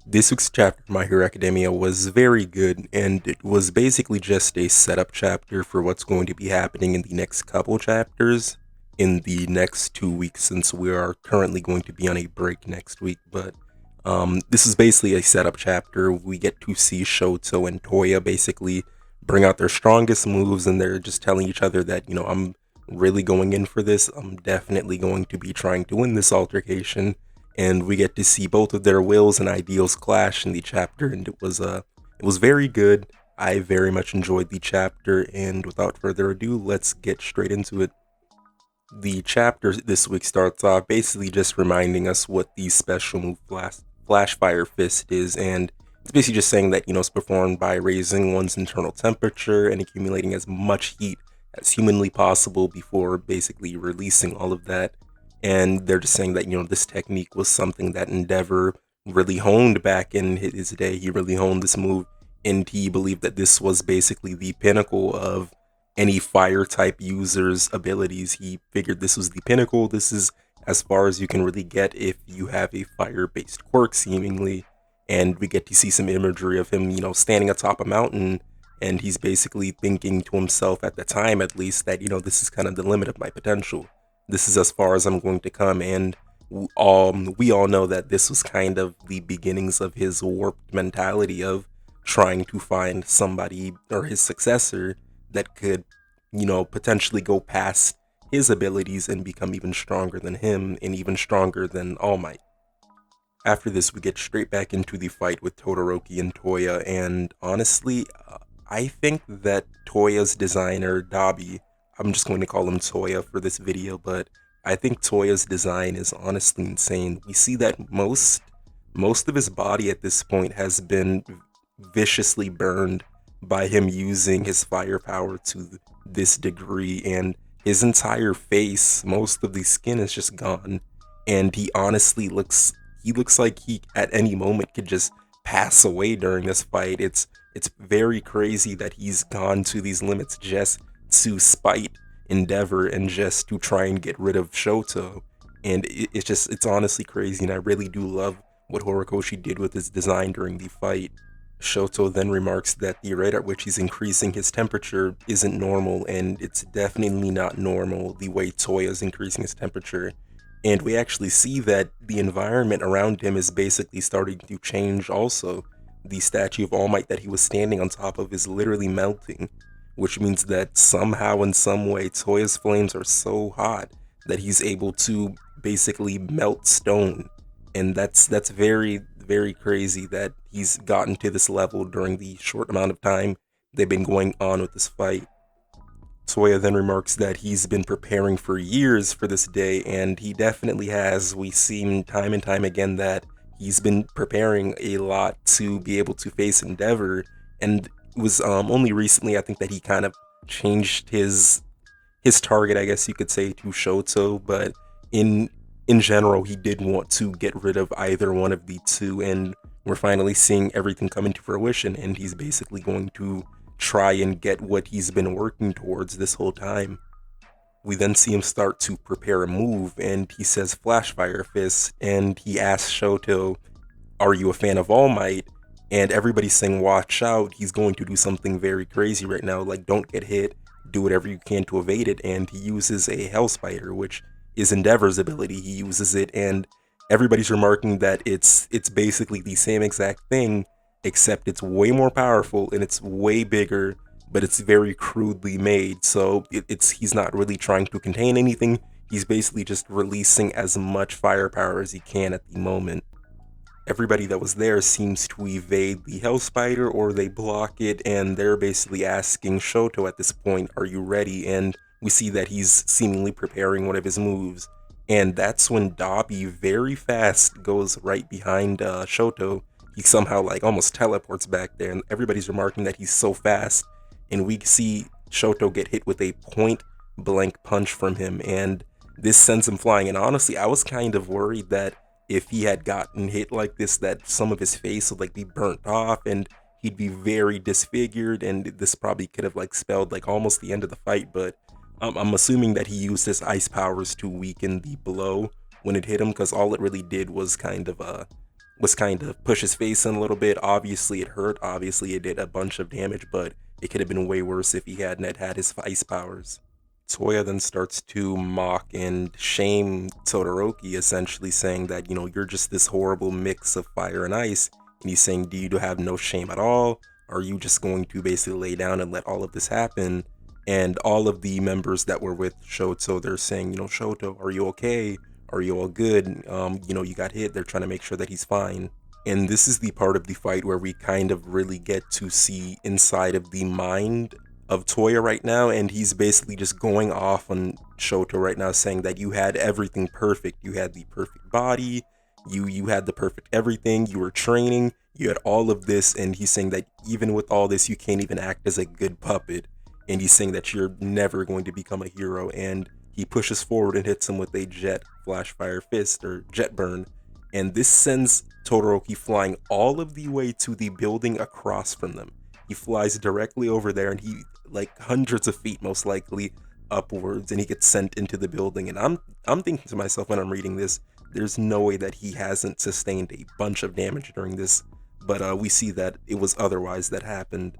This week's chapter of My Hero Academia was very good, and it was basically just a setup chapter for what's going to be happening in the next couple chapters in the next 2 weeks, since we are currently going to be on a break next week. But this is basically a setup chapter. We get to see Shoto and Toya basically bring out their strongest moves, and they're just telling each other that, I'm really going in for this. I'm definitely going to be trying to win this altercation, and we get to see both of their wills and ideals clash in the chapter, and it was very good. I very much enjoyed the chapter, and without further ado, let's get straight into it. The chapter this week starts off basically just reminding us what the special move Flashfire Fist is, and it's basically just saying that, it's performed by raising one's internal temperature and accumulating as much heat as humanly possible before basically releasing all of that. And they're just saying that, this technique was something that Endeavor really honed back in his day. He really honed this move, and he believed that this was basically the pinnacle of any fire type user's abilities. He figured this was the pinnacle. This is as far as you can really get if you have a fire based quirk, seemingly. And we get to see some imagery of him, standing atop a mountain, and he's basically thinking to himself, at the time at least, that, this is kind of the limit of my potential. This is as far as I'm going to come. And we all know that this was kind of the beginnings of his warped mentality of trying to find somebody or his successor that could, potentially go past his abilities and become even stronger than him and even stronger than All Might. After this, we get straight back into the fight with Todoroki and Toya, and honestly, I think that Toya's designer, Dabi, I'm just going to call him Toya for this video, but I think Toya's design is honestly insane. We see that most of his body at this point has been viciously burned by him using his firepower to this degree, and his entire face, most of the skin is just gone, and he looks like he at any moment could just pass away during this fight. It's very crazy that he's gone to these limits just to spite Endeavor and just to try and get rid of Shoto. And it's honestly crazy, and I really do love what Horikoshi did with his design during the fight. Shoto then remarks that the rate at which he's increasing his temperature isn't normal, and it's definitely not normal the way Toya's increasing his temperature. And we actually see that the environment around him is basically starting to change also. The statue of All Might that he was standing on top of is literally melting, which means that somehow in some way Toya's flames are so hot that he's able to basically melt stone. And that's very, very crazy that he's gotten to this level during the short amount of time they've been going on with this fight. Toya then remarks that he's been preparing for years for this day, and he definitely has. We've seen time and time again that he's been preparing a lot to be able to face Endeavor, and it was only recently, I think, that he kind of changed his target, I guess you could say, to Shoto, but in general, he did want to get rid of either one of the two, and we're finally seeing everything come into fruition, and he's basically going to try and get what he's been working towards this whole time. We then see him start to prepare a move, and he says Flashfire Fist, and he asks Shoto, are you a fan of All Might? And everybody's saying, watch out, he's going to do something very crazy right now, like don't get hit, do whatever you can to evade it. And he uses a Hell Spider, which is Endeavor's ability. He uses it, and everybody's remarking that it's basically the same exact thing, except it's way more powerful and it's way bigger, but it's very crudely made. So he's not really trying to contain anything. He's basically just releasing as much firepower as he can at the moment. Everybody that was there seems to evade the Hell Spider, or they block it, and they're basically asking Shoto at this point, are you ready? And we see that he's seemingly preparing one of his moves. And that's when Dabi very fast goes right behind Shoto. He somehow like almost teleports back there, and everybody's remarking that he's so fast. And we see Shoto get hit with a point blank punch from him, and this sends him flying. And honestly, I was kind of worried that if he had gotten hit like this, that some of his face would like be burnt off and he'd be very disfigured, and this probably could have like spelled like almost the end of the fight. But I'm assuming that he used his ice powers to weaken the blow when it hit him, because all it really did was kind of was kind of push his face in a little bit. Obviously it hurt, obviously it did a bunch of damage, but it could have been way worse if he hadn't had his ice powers. Toya then starts to mock and shame Todoroki, essentially saying that, you're just this horrible mix of fire and ice. And he's saying, do you have no shame at all? Are you just going to basically lay down and let all of this happen? And all of the members that were with Shoto, they're saying, Shoto, are you okay? Are you all good? You got hit. They're trying to make sure that he's fine. And this is the part of the fight where we kind of really get to see inside of the mind of Toya right now, and he's basically just going off on Shoto right now, saying that you had everything perfect. You had the perfect body, you had the perfect everything, you were training, you had all of this, and he's saying that even with all this, you can't even act as a good puppet. And he's saying that you're never going to become a hero, and he pushes forward and hits him with a jet flashfire fist or jet burn. And this sends Todoroki flying all of the way to the building across from them. He flies directly over there, and he, like hundreds of feet most likely, upwards, and he gets sent into the building. And I'm thinking to myself when I'm reading this, there's no way that he hasn't sustained a bunch of damage during this. But we see that it was otherwise that happened.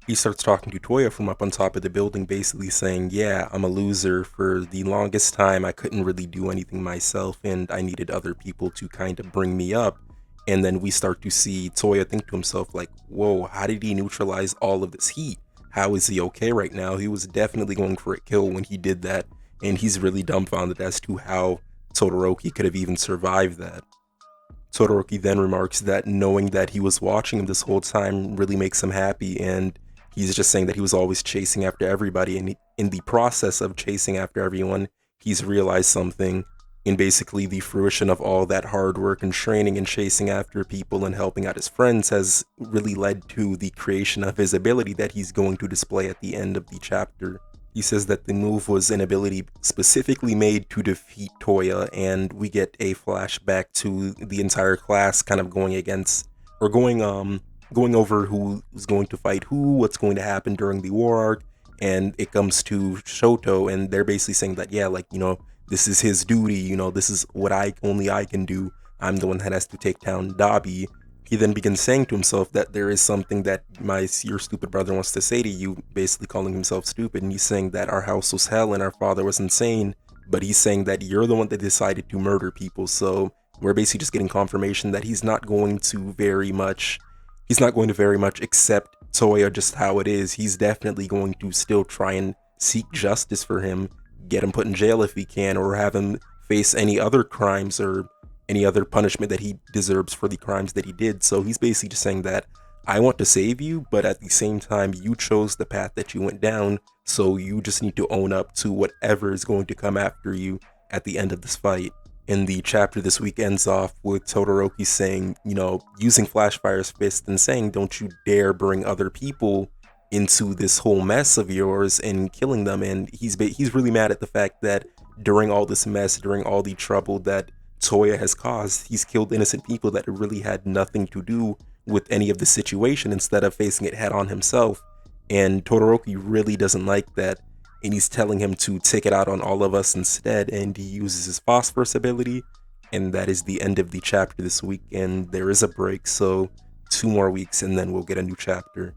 He starts talking to Toya from up on top of the building, basically saying, yeah, I'm a loser. For the longest time, I couldn't really do anything myself, and I needed other people to kind of bring me up. And then we start to see Toya think to himself, like, whoa, how did he neutralize all of this heat? How is he okay right now? He was definitely going for a kill when he did that, and he's really dumbfounded as to how Todoroki could have even survived that. Todoroki then remarks that knowing that he was watching him this whole time really makes him happy, and he's just saying that he was always chasing after everybody, and in the process of chasing after everyone, he's realized something. And basically, the fruition of all that hard work and training and chasing after people and helping out his friends has really led to the creation of his ability that he's going to display at the end of the chapter. He says that the move was an ability specifically made to defeat Toya, and we get a flashback to the entire class kind of going against, or going over who's going to fight who, what's going to happen during the war arc, and it comes to Shoto, and they're basically saying that, yeah, like, this is his duty, this is what only I can do. I'm the one that has to take down Dabi. He then begins saying to himself that there is something that your stupid brother wants to say to you, basically calling himself stupid, and he's saying that our house was hell and our father was insane, but he's saying that you're the one that decided to murder people, so we're basically just getting confirmation that he's not going to very much accept Toya just how it is. He's definitely going to still try and seek justice for him, get him put in jail if he can, or have him face any other crimes or any other punishment that he deserves for the crimes that he did. So he's basically just saying that I want to save you, but at the same time, you chose the path that you went down, so you just need to own up to whatever is going to come after you at the end of this fight. And the chapter this week ends off with Todoroki saying, using Flashfire's fist and saying, don't you dare bring other people into this whole mess of yours and killing them. And he's really mad at the fact that during all this mess, during all the trouble that Toya has caused, he's killed innocent people that really had nothing to do with any of the situation instead of facing it head on himself. And Todoroki really doesn't like that, and he's telling him to take it out on all of us instead, and he uses his phosphorus ability, and that is the end of the chapter this week. And there is a break, so 2 more weeks and then we'll get a new chapter.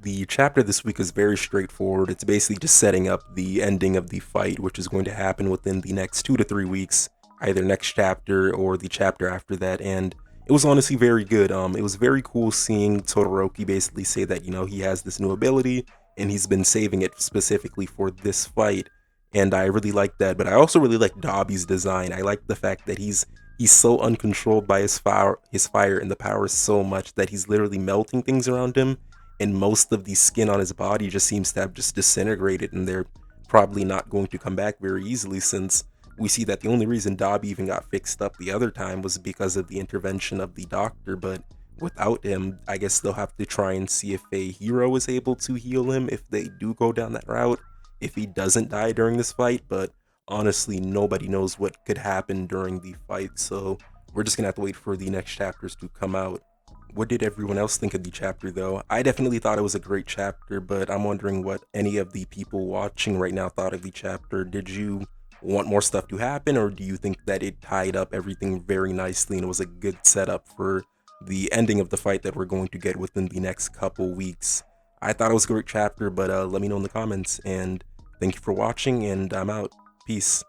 The chapter this week is very straightforward. It's basically just setting up the ending of the fight, which is going to happen within the next 2 to 3 weeks, either next chapter or the chapter after that. And it was honestly very good. It was very cool seeing Todoroki basically say that, he has this new ability and he's been saving it specifically for this fight. And I really like that. But I also really like Dabi's design. I like the fact that he's so uncontrolled by his fire and the power so much that he's literally melting things around him. And most of the skin on his body just seems to have just disintegrated, and they're probably not going to come back very easily, since we see that the only reason Dabi even got fixed up the other time was because of the intervention of the doctor. But without him, I guess they'll have to try and see if a hero is able to heal him if they do go down that route, if he doesn't die during this fight. But honestly, nobody knows what could happen during the fight, so we're just gonna have to wait for the next chapters to come out. What did everyone else think of the chapter, though? I definitely thought it was a great chapter, but I'm wondering what any of the people watching right now thought of the chapter. Did you want more stuff to happen, or do you think that it tied up everything very nicely and was a good setup for the ending of the fight that we're going to get within the next couple weeks? I thought it was a great chapter, but let me know in the comments, and thank you for watching, and I'm out. Peace.